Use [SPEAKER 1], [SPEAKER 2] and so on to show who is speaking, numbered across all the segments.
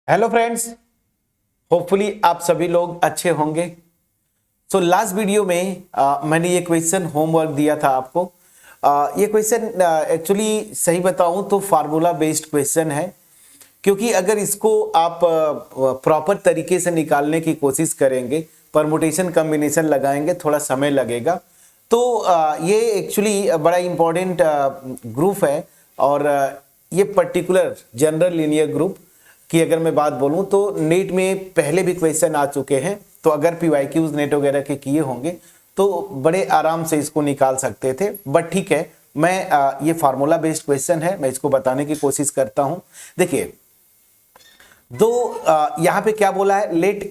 [SPEAKER 1] Hello friends, hopefully आप सभी लोग अच्छे होंगे। लास्ट वीडियो में मैंने ये क्वेश्चन होमवर्क दिया था आपको। ये क्वेश्चन एक्चुअली सही बताऊं तो फार्मूला बेस्ड क्वेश्चन है, क्योंकि अगर इसको आप प्रॉपर तरीके से निकालने की कोशिश करेंगे, परमुटेशन कॉम्बिनेशन लगाएंगे, थोड़ा समय लगेगा। तो ये एक्चुअली बड़ा इंपॉर्टेंट ग्रुप है। और ये पर्टिकुलर जनरल लीनियर ग्रुप की अगर मैं बात बोलूं तो नेट में पहले भी क्वेश्चन आ चुके हैं। तो अगर पीवाईक्यूज नेट वगैरह के किए होंगे तो बड़े आराम से इसको निकाल सकते थे। बट ठीक है, मैं ये फार्मूला बेस्ड क्वेश्चन है, मैं इसको बताने की कोशिश करता हूं। देखिए, यहां पे क्या बोला है, let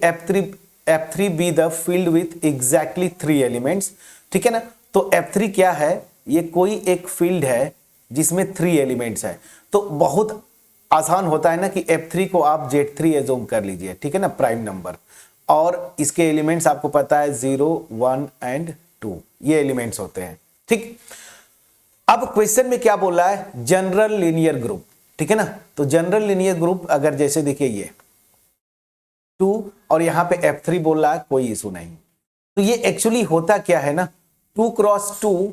[SPEAKER 1] F3 be the field with exactly 3 elements. ठीक है ना। तो F3 क्या है, ये कोई एक फील्ड है जिसमें 3 एलिमेंट्स है। तो बहुत आसान होता है ना कि F3 को आप Z3 एज्यूम कर लीजिए, ठीक है ना, प्राइम नंबर। और इसके एलिमेंट्स आपको पता है 0, 1 एंड 2, ये एलिमेंट्स होते हैं। ठीक। अब क्वेश्चन में क्या बोला है, जनरल लीनियर ग्रुप। ठीक है ना। तो जनरल लीनियर ग्रुप अगर जैसे देखिए ये 2 और यहां पे F3 बोल रहा है, कोई इशू नहीं। तो ये एक्चुअली होता क्या है ना, 2x2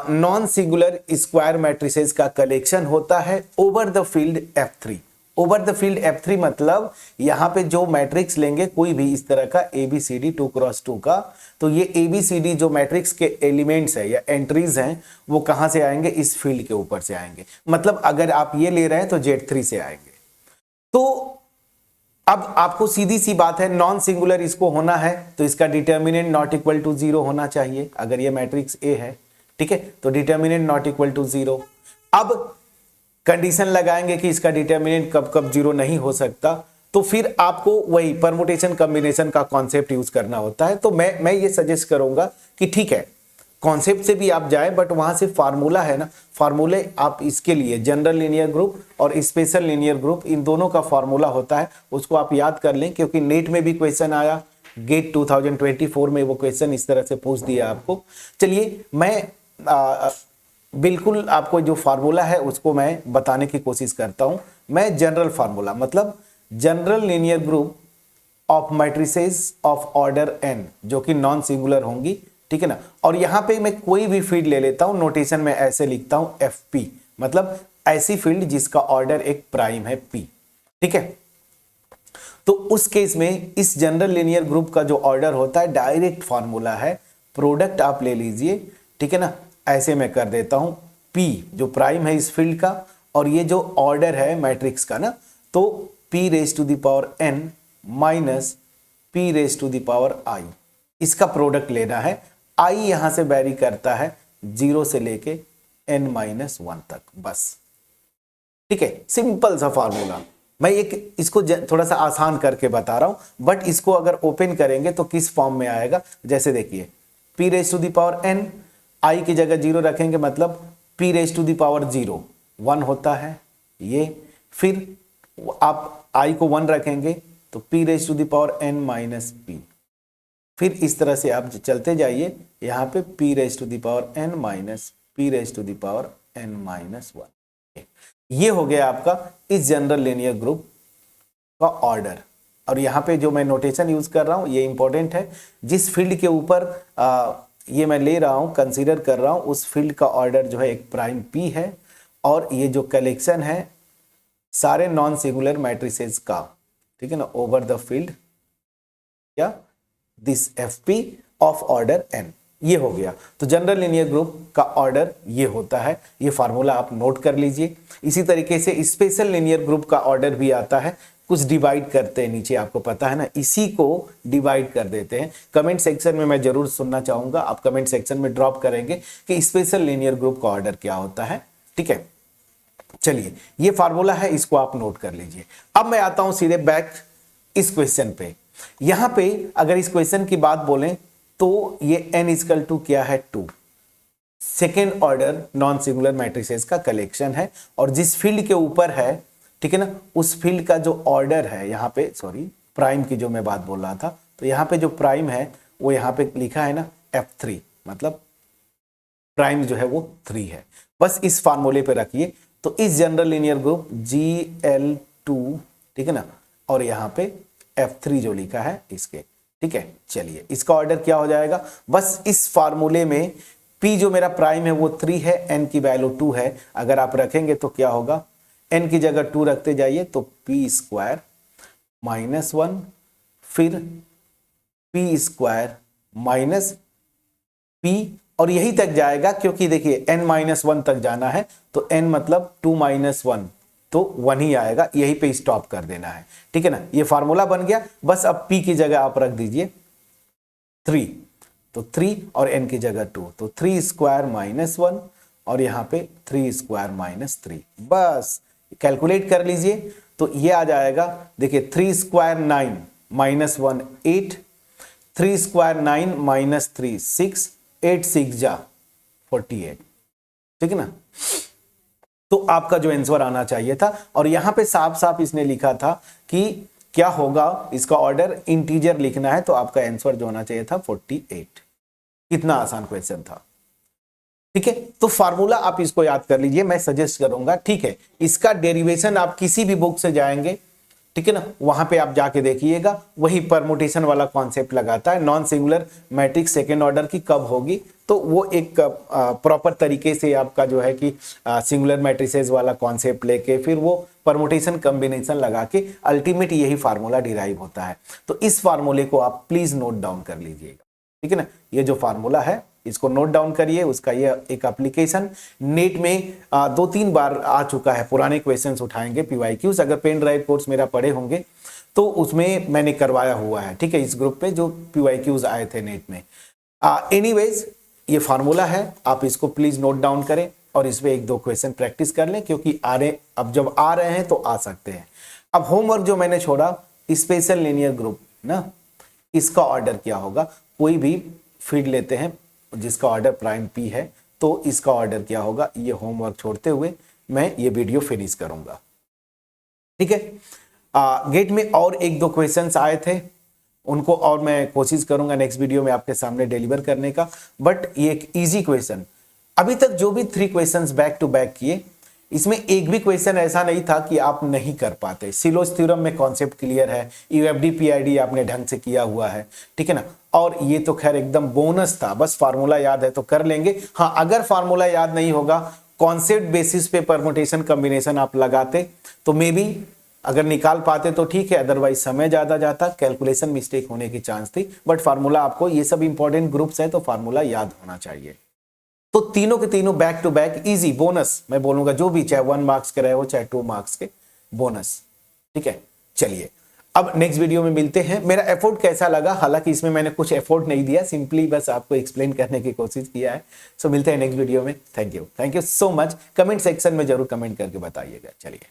[SPEAKER 1] non singular square matrices का कलेक्शन होता है over the field F3। Over the field F3 मतलब यहां पे जो मैट्रिक्स लेंगे कोई भी इस तरह का ABCD 2x2 का, तो ये ABCD जो मैट्रिक्स के एलिमेंट्स है या एंट्रीज हैं वो कहां से आएंगे, इस फील्ड के ऊपर से आएंगे। मतलब अगर आप ये ले रहे हैं तो Z3 से आएंगे। तो अब आपको सीधी सी बात है, नॉन सिंगुलर इसको होना है तो इसका डिटर्मिनेंट नॉट इक्वल टू 0 होना चाहिए। अगर ये मैट्रिक्स A है, ठीक है, तो डिटर्मिनेंट नॉट इक्वल टू 0। अब कंडीशन लगाएंगे कि इसका डिटर्मिनेंट कब कब 0 नहीं हो सकता, तो फिर आपको वही परमुटेशन कॉम्बिनेशन का कॉन्सेप्ट यूज करना होता है। तो मैं ये सजेस्ट करूंगा कि ठीक है, कॉन्सेप्ट से भी आप जाएं, बट वहां से फार्मूला है ना, फार्मूले आप इसके लिए जनरल लीनियर ग्रुप और स्पेशल लीनियर ग्रुप, इन दोनों का फार्मूला होता है, उसको आप याद कर लें। क्योंकि नेट में भी क्वेश्चन आया, गेट 2024 में वो क्वेश्चन इस तरह से पूछ दिया आपको। चलिए, मैं बिल्कुल आपको जो फार्मूला है उसको मैं बताने की कोशिश करता हूं। मैं जनरल फार्मूला मतलब general linear group of matrices of order n, जो कि नॉन सिंगुलर होंगी, ठीक है ना। और यहां पे मैं कोई भी फील्ड ले लेता हूं, नोटेशन में ऐसे लिखता हूं FP, मतलब ऐसी फील्ड जिसका ऑर्डर एक प्राइम है P। ठीक है। तो उस केस में इस जनरल लीनियर ग्रुप का जो ऑर्डर होता है, डायरेक्ट फार्मूला है, प्रोडक्ट आप ले लीजिए, ठीक है ना। ऐसे मैं कर देता हूं, P जो प्राइम है इस फील्ड का, और ये जो ऑर्डर है मैट्रिक्स का ना, तो P raise to the power n minus P raise to the power I, इसका प्रोडक्ट लेना है। I यहां से वेरी करता है 0 से लेके n-1 तक, बस। ठीक है, सिंपल सा फार्मूला। मैं एक इसको थोड़ा सा आसान करके बता रहा हूं, बट इसको अगर ओपन करेंगे तो किस फॉर्म में आएगा, जैसे देखिए P raise to the power n, I की जगह 0 रखेंगे, मतलब P raise to the power 0 1 होता है ये। फिर आप I को 1 रखेंगे तो P raise to the power n minus P। फिर इस तरह से आप चलते जाइए, यहां पे P raise to the power n minus P raise to the power n-1। ये हो गया आपका इस जनरल लीनियर ग्रुप का ऑर्डर। और यहां पे जो मैं नोटेशन यूज कर रहा हूं ये इंपॉर्टेंट है, जिस फील्ड के ऊपर ये मैं ले रहा हूं, कंसीडर कर रहा हूं, उस फील्ड का ऑर्डर जो है एक प्राइम P है। और ये जो कलेक्शन है सारे नॉन सिंगुलर मैट्रिसेस का, ठीक है ना, ओवर द फील्ड या this FP of order n, ये हो गया। तो जनरल लीनियर ग्रुप का ऑर्डर ये होता है, ये फार्मूला आप नोट कर लीजिए। इसी तरीके से स्पेशल लीनियर ग्रुप का ऑर्डर भी आता है, कुछ डिवाइड करते हैं नीचे, आपको पता है ना, इसी को डिवाइड कर देते हैं। कमेंट सेक्शन में मैं जरूर सुनना चाहूंगा, आप कमेंट सेक्शन में ड्रॉप करेंगे कि स्पेशल लीनियर ग्रुप का ऑर्डर क्या होता है। ठीक है, चलिए, ये फार्मूला है, इसको आप नोट कर लीजिए। अब मैं आता हूं सीधे बैक इस क्वेश्चन पे। यहां पे अगर इस क्वेश्चन की बात बोलें तो ये n इक्वल टू क्या है, 2, second order non singular matrices का कलेक्शन है। और जिस फील्ड के ऊपर है, ठीक है ना, उस फील्ड का जो ऑर्डर है, यहां पे सॉरी प्राइम की जो मैं बात बोल रहा था, तो यहां पे जो प्राइम है वो यहां पे लिखा है ना F3, मतलब प्राइम जो है वो 3 है। बस इस फार्मूले पे रखिए। तो इस जनरल लीनियर ग्रुप GL2, ठीक है ना, और यहाँ पे F3 जो लिखा है इसके, ठीक है। चलिए इसका ऑर्डर क्या हो जाएगा, बस इस फार्मूले में P जो मेरा प्राइम है वो 3 है, N की वैल्यू 2 है, अगर आप रखेंगे तो क्या होगा, N की जगह 2 रखते जाइए तो P स्क्वायर माइनस 1, फिर P स्क्वायर माइनस P, और यही तक जाएगा क्योंकि देखिए n माइनस 1 तक जाना है, तो n मतलब 2 माइनस 1 तो 1 ही आएगा, यहीं पे स्टॉप कर देना है, ठीक है ना। ये फार्मूला बन गया, बस अब P की जगह आप रख दीजिए 3, तो 3 और n की जगह 2, तो 3 स्क्वायर माइनस 1 और यहाँ पे 3 स्क्वायर माइनस 3, बस कैलकुलेट कर लीजिए तो ये आ जाएगा। देखिए 3 स्क्वायर 9 माइनस 1 8, 3 स्क्वायर 9 माइनस 3 6, 8 6 जा 48, ठीक है ना। तो आपका जो आंसर आना चाहिए था, और यहां पे साफ साफ इसने लिखा था कि क्या होगा, इसका ऑर्डर इंटीजर लिखना है, तो आपका आंसर जो होना चाहिए था 48। कितना आसान क्वेश्चन था, ठीक है। तो फार्मूला आप इसको याद कर लीजिए, मैं सजेस्ट करूंगा, ठीक है। इसका डेरिवेशन आप किसी भी बुक से जाएंगे, ठीक है ना, वहां पे आप जाके देखिएगा, वही परमुटेशन वाला कॉन्सेप्ट लगाता है, non singular matrix second order की कब होगी, तो वो एक प्रॉपर तरीके से आपका जो है कि सिंगुलर मैट्रिसेस वाला कॉन्सेप्ट लेके फिर वो परमुटेशन कॉम्बिनेशन लगा के अल्टीमेट यही फार्मूला डिराइव होता है। तो इस फार्मूले को आप प्लीज नोट डाउन कर लीजिएगा, ठीक है ना। ये जो फार्मूला है इसको नोट डाउन करिए, उसका ये एक एप्लीकेशन नेट में 2-3 बार आ चुका है, पुराने क्वेश्चंस उठाएंगे PYQs, अगर पेन ड्राइव कोर्स मेरा पढ़े होंगे तो उसमें मैंने करवाया हुआ है, ठीक है, इस ग्रुप पे जो PYQs आए थे नेट में। एनीवेज ये फार्मूला है, आप इसको प्लीज नोट डाउन करें और इस पे 1-2 क्वेश्चन प्रैक्टिस कर लें, क्योंकि अब जब आ रहे हैं तो आ सकते हैं। अब होमवर्क जो मैंने छोड़ा, स्पेशल लीनियर ग्रुप ना, इसका ऑर्डर क्या होगा, कोई भी फील्ड लेते हैं जिसका ऑर्डर प्राइम P है, तो इसका ऑर्डर क्या होगा, ये होमवर्क छोड़ते हुए मैं ये वीडियो फिनिश करूंगा, ठीक है। गेट में और 1-2 क्वेश्चंस आए थे, उनको और मैं कोशिश करूंगा नेक्स्ट वीडियो में आपके सामने डिलीवर करने का, बट ये एक इजी क्वेश्चन, अभी तक जो भी 3 क्वेश्चंस बैक टू बैक किए, इसमें एक भी क्वेश्चन ऐसा नहीं था कि आप नहीं कर पाते। सिलोस थ्योरम में कॉन्सेप्ट क्लियर है, UFD PID आपने ढंग से किया हुआ है, ठीक है ना, और ये तो खैर एकदम बोनस था, बस फार्मूला याद है तो कर लेंगे। हाँ, अगर फार्मूला याद नहीं होगा, कॉन्सेप्ट बेसिस पे परमुटेशन कॉम्बिनेशन आप लगाते तो मे बी अगर निकाल पाते तो ठीक है, अदरवाइज समय ज्यादा जाता, कैलकुलेशन मिस्टेक होने की चांस थी, बट फार्मूला आपको, ये सब इंपॉर्टेंट ग्रुप्स है तो फार्मूला याद होना चाहिए। तो तीनों के तीनों back to back easy bonus मैं बोलूंगा, जो भी चाहे 1 मार्क्स के रहे हो चाहे 2 मार्क्स के बोनस, ठीक है। चलिए अब नेक्स्ट वीडियो में मिलते हैं। मेरा एफर्ट कैसा लगा, हालांकि इसमें मैंने कुछ एफर्ट नहीं दिया, सिंपली बस आपको एक्सप्लेन करने की कोशिश किया है। सो मिलते हैं नेक्स्ट वीडियो में। Thank you so much. Comment section में जरूर कमेंट करके बताइएगा। चलिए।